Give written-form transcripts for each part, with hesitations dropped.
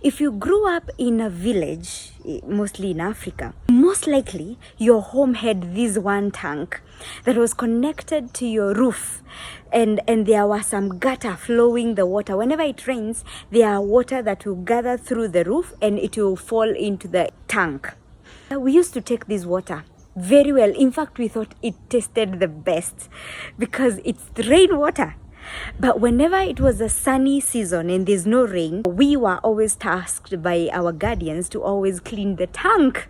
If you grew up in a village, mostly in Africa, most likely your home had this one tank that was connected to your roof, and there was some gutter flowing the water. Whenever it rains, there are water that will gather through the roof and it will fall into the tank. We used to take this water very well. In fact, we thought it tasted the best because it's rainwater. But whenever it was a sunny season and there's no rain, we were always tasked by our guardians to always clean the tank.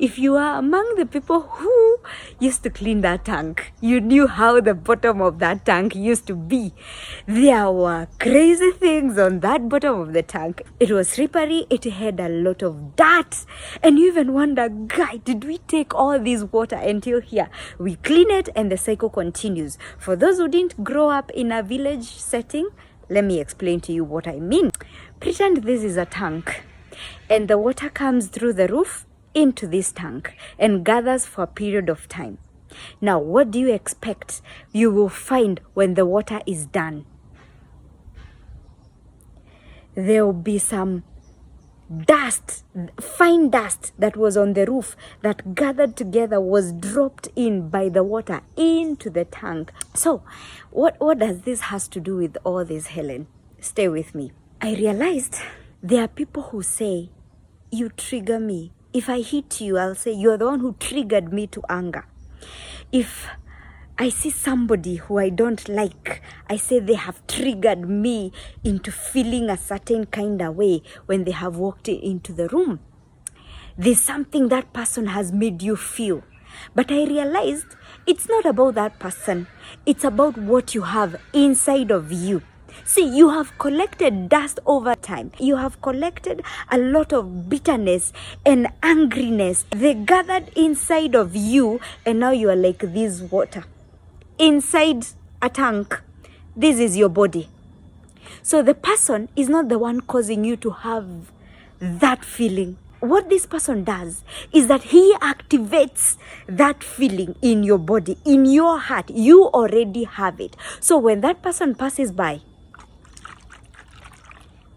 If you are among the people who used to clean that tank, you knew how the bottom of that tank used to be. There were crazy things on that bottom of the tank. It was slippery, it had a lot of dirt, and you even wonder, guy, did we take all this water until here? We clean it and the cycle continues. For those who didn't grow up in a village setting, let me explain to you what I mean. Pretend this is a tank and the water comes through the roof into this tank and gathers for a period of time. Now, what do you expect you will find when the water is done? There will be some dust, fine dust that was on the roof that gathered together, was dropped in by the water into the tank. So, what does this has to do with all this, Helen? Stay with me. I realized there are people who say, you trigger me. If I hit you, I'll say, you're the one who triggered me to anger. If I see somebody who I don't like, I say they have triggered me into feeling a certain kind of way when they have walked into the room. There's something that person has made you feel. But I realized it's not about that person. It's about what you have inside of you. See, you have collected dust over time. You have collected a lot of bitterness and angriness. They gathered inside of you, and now you are like this water inside a tank. This is your body. So the person is not the one causing you to have that feeling. What this person does is that he activates that feeling in your body, in your heart. You already have it. So when that person passes by,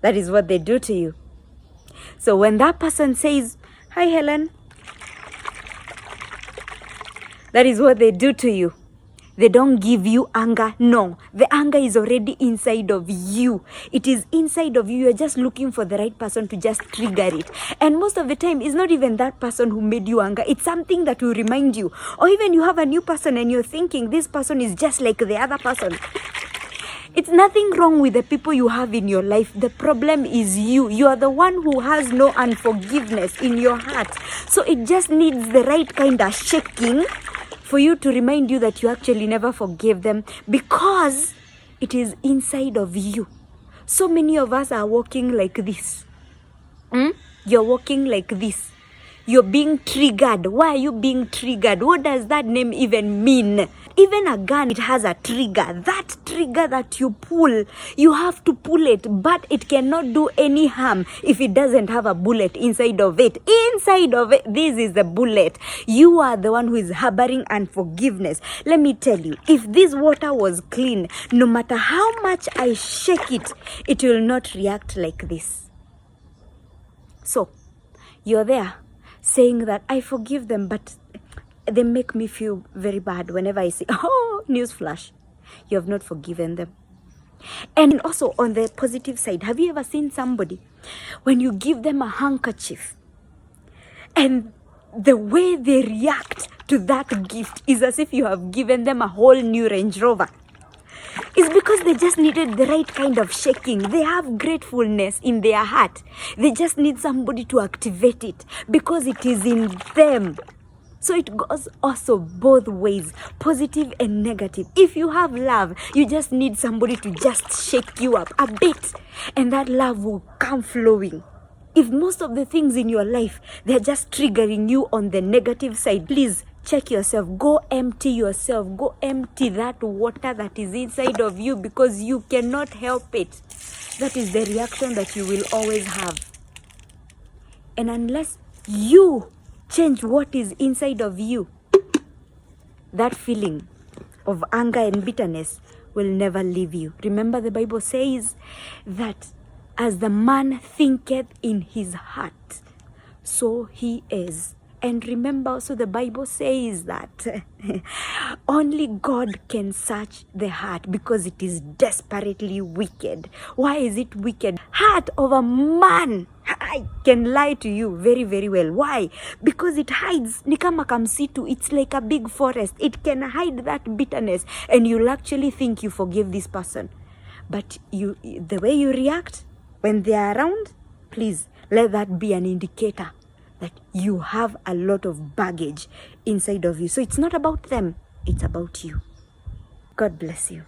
that is what they do to you. So when that person says, hi Helen, that is what they do to you. They don't give you anger. No, the anger is already inside of you. It is inside of you. You're just looking for the right person to just trigger it. And most of the time, it's not even that person who made you anger. It's something that will remind you. Or even you have a new person and you're thinking this person is just like the other person. It's nothing wrong with the people you have in your life. The problem is you. You are the one who has no unforgiveness in your heart. So it just needs the right kind of shaking for you to remind you that you actually never forgave them, because it is inside of you. So many of us are walking like this. You're walking like this. You're being triggered. Why are you being triggered? What does that name even mean? Even a gun, it has a trigger. That trigger that you pull, you have to pull it, but it cannot do any harm if it doesn't have a bullet inside of it. Inside of it, this is the bullet. You are the one who is harboring unforgiveness. Let me tell you, if this water was clean, no matter how much I shake it, it will not react like this. So, you're there saying that I forgive them, but they make me feel very bad whenever I say, oh, newsflash, you have not forgiven them. And also on the positive side, have you ever seen somebody when you give them a handkerchief and the way they react to that gift is as if you have given them a whole new Range Rover? It's because they just needed the right kind of shaking. They have gratefulness in their heart. They just need somebody to activate it because it is in them. So it goes also both ways, positive and negative. If you have love, you just need somebody to just shake you up a bit, and that love will come flowing. If most of the things in your life, they're just triggering you on the negative side, please check yourself. Go empty yourself. Go empty that water that is inside of you, because you cannot help it. That is the reaction that you will always have. And unless you change what is inside of you, that feeling of anger and bitterness will never leave you. Remember, the Bible says that As the man thinketh in his heart, so he is. And remember also the Bible says that only God can search the heart because it is desperately wicked. Why is it wicked? Heart of a man, I can lie to you very, very well. Why? Because it hides. Ni kama kamsitu. It's like a big forest. It can hide that bitterness, and you'll actually think you forgive this person. But the way you react when they are around, please let that be an indicator that you have a lot of baggage inside of you. So it's not about them, it's about you. God bless you.